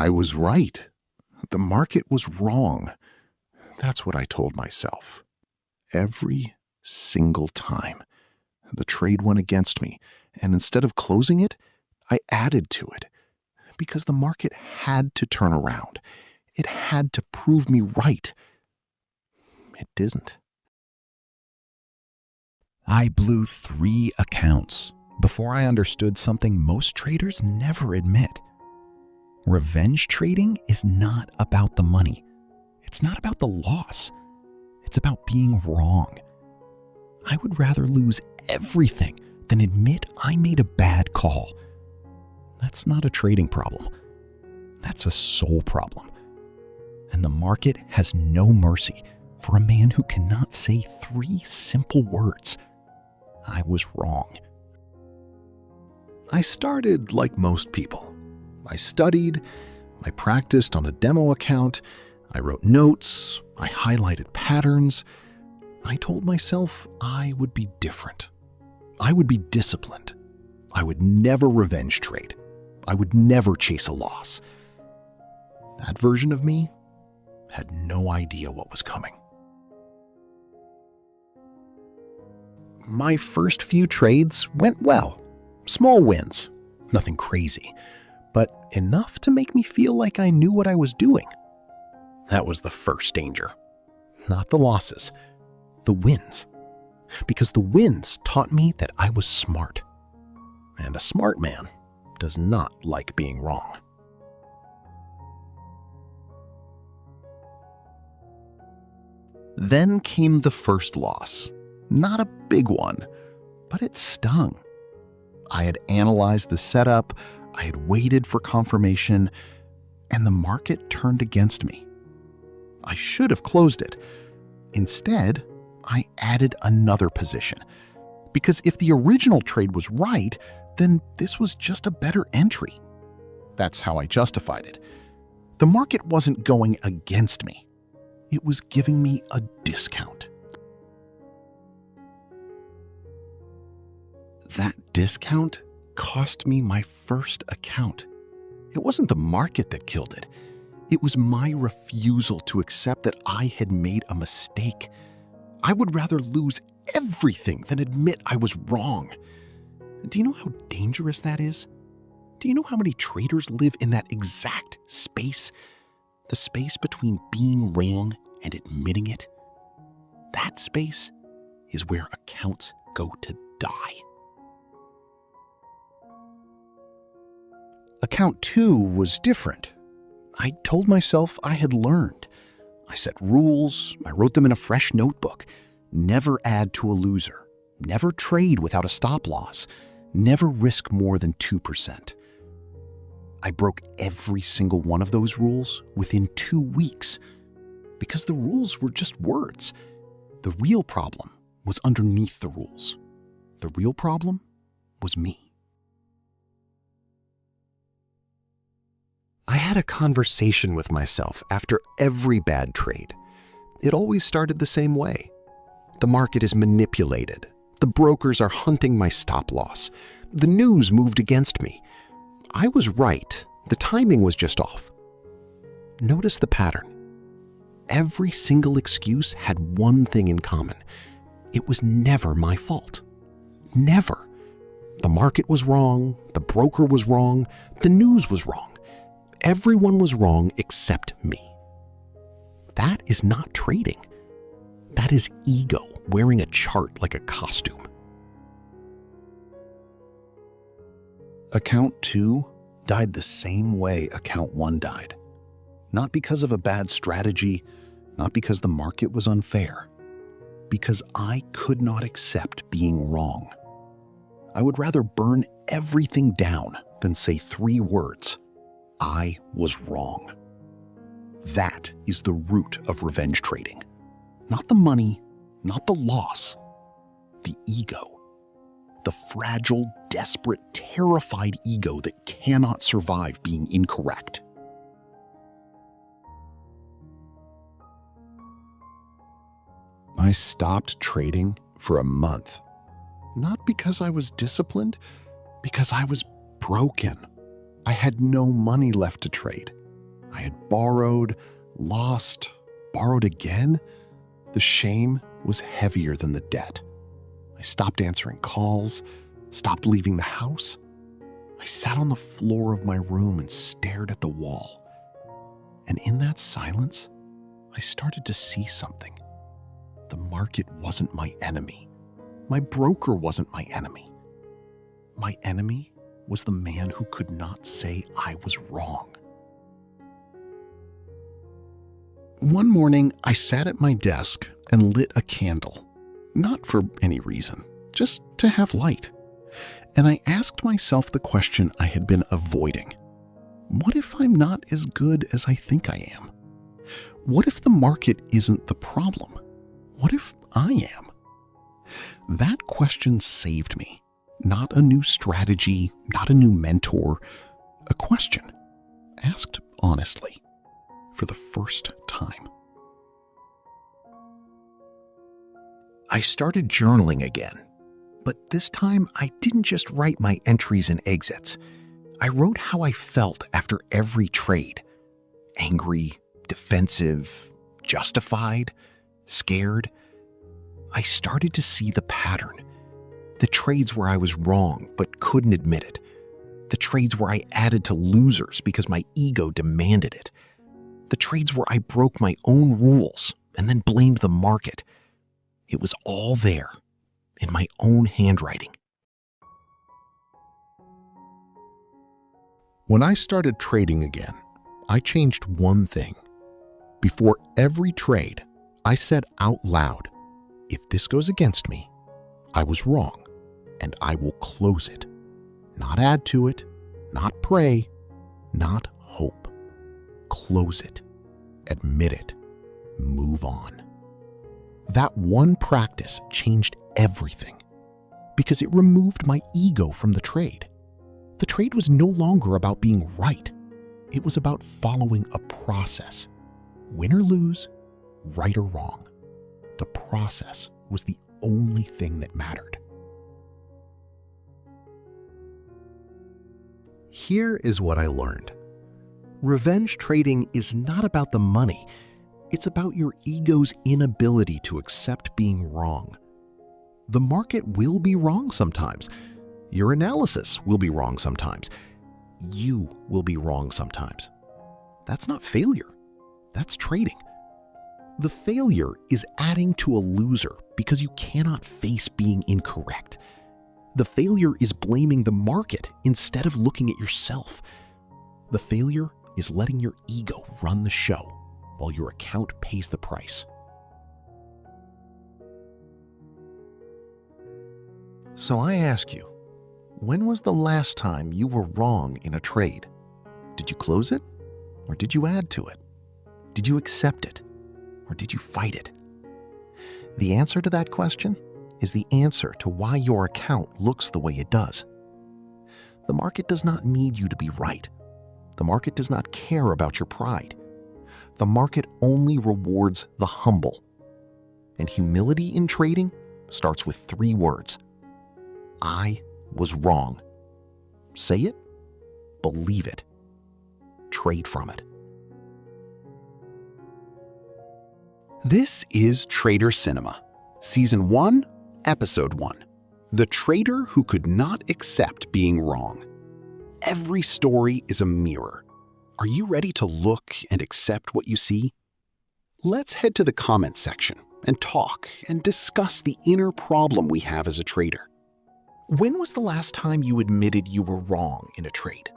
I was right. The market was wrong. That's what I told myself. Every single time. The trade went against me, and instead of closing it, I added to it. Because the market had to turn around. It had to prove me right. It didn't. I blew 3 accounts before I understood something most traders never admit. Revenge trading is not about the money. It's not about the loss. It's about being wrong. I would rather lose everything than admit I made a bad call. That's not a trading problem. That's a soul problem. And the market has no mercy for a man who cannot say 3 simple words. I was wrong. I started like most people. I studied, I practiced on a demo account, I wrote notes, I highlighted patterns. I told myself I would be different. I would be disciplined. I would never revenge trade. I would never chase a loss. That version of me had no idea what was coming. My first few trades went well. Small wins, nothing crazy, but enough to make me feel like I knew what I was doing. That was the first danger. Not the losses, the wins. Because the wins taught me that I was smart. And a smart man does not like being wrong. Then came the first loss. Not a big one, but it stung. I had analyzed the setup, I had waited for confirmation, and the market turned against me. I should have closed it. Instead, I added another position. Because if the original trade was right, then this was just a better entry. That's how I justified it. The market wasn't going against me. It was giving me a discount. That discount cost me my first account. It wasn't the market that killed it. It was my refusal to accept that I had made a mistake. I would rather lose everything than admit I was wrong. Do you know how dangerous that is? Do you know how many traders live in that exact space? The space between being wrong and admitting it? That space is where accounts go to die. Account 2 was different. I told myself I had learned. I set rules, I wrote them in a fresh notebook. Never add to a loser. Never trade without a stop loss. Never risk more than 2%. I broke every single one of those rules within 2 weeks because the rules were just words. The real problem was underneath the rules. The real problem was me. I had a conversation with myself after every bad trade. It always started the same way. The market is manipulated. The brokers are hunting my stop loss. The news moved against me. I was right. The timing was just off. Notice the pattern. Every single excuse had one thing in common. It was never my fault. Never. The market was wrong. The broker was wrong. The news was wrong. Everyone was wrong except me. That is not trading. That is ego wearing a chart like a costume. Account 2 died the same way Account 1 died. Not because of a bad strategy, not because the market was unfair. Because I could not accept being wrong. I would rather burn everything down than say 3 words. I was wrong. That is the root of revenge trading. Not the money, not the loss, the ego. The fragile, desperate, terrified ego that cannot survive being incorrect. I stopped trading for a month. Not because I was disciplined, because I was broken. I had no money left to trade. I had borrowed, lost, borrowed again. The shame was heavier than the debt. I stopped answering calls, stopped leaving the house. I sat on the floor of my room and stared at the wall. And in that silence, I started to see something. The market wasn't my enemy. My broker wasn't my enemy. My enemy was the man who could not say I was wrong. One morning, I sat at my desk and lit a candle. Not for any reason, just to have light. And I asked myself the question I had been avoiding. What if I'm not as good as I think I am? What if the market isn't the problem? What if I am? That question saved me. Not a new strategy, not a new mentor. A question asked honestly for the first time. I started journaling again, but this time I didn't just write my entries and exits. I wrote how I felt after every trade. Angry, defensive, justified, scared. I started to see the pattern. The trades where I was wrong but couldn't admit it. The trades where I added to losers because my ego demanded it. The trades where I broke my own rules and then blamed the market. It was all there, in my own handwriting. When I started trading again, I changed one thing. Before every trade, I said out loud, if this goes against me, I was wrong, and I will close it. Not add to it, not pray, not hope. Close it. Admit it. Move on. That one practice changed everything because it removed my ego from the trade. The trade was no longer about being right. It was about following a process. Win or lose, right or wrong. The process was the only thing that mattered. Here is what I learned. Revenge trading is not about the money. It's about your ego's inability to accept being wrong. The market will be wrong sometimes. Your analysis will be wrong sometimes. You will be wrong sometimes. That's not failure. That's trading. The failure is adding to a loser because you cannot face being incorrect. The failure is blaming the market instead of looking at yourself. The failure is letting your ego run the show while your account pays the price. So I ask you, when was the last time you were wrong in a trade? Did you close it? Or did you add to it? Did you accept it? Or did you fight it? The answer to that question is the answer to why your account looks the way it does. The market does not need you to be right. The market does not care about your pride. The market only rewards the humble. And humility in trading starts with 3 words. I was wrong. Say it, believe it, trade from it. This is TraderCinema, Season 1, Episode 1. The Trader Who Could Not Accept Being Wrong. Every story is a mirror. Are you ready to look and accept what you see? Let's head to the comment section and talk and discuss the inner problem we have as a trader. When was the last time you admitted you were wrong in a trade?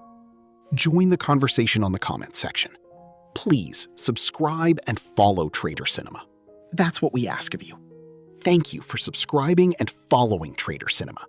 Join the conversation on the comment section. Please subscribe and follow TraderCinema. That's what we ask of you. Thank you for subscribing and following TraderCinema.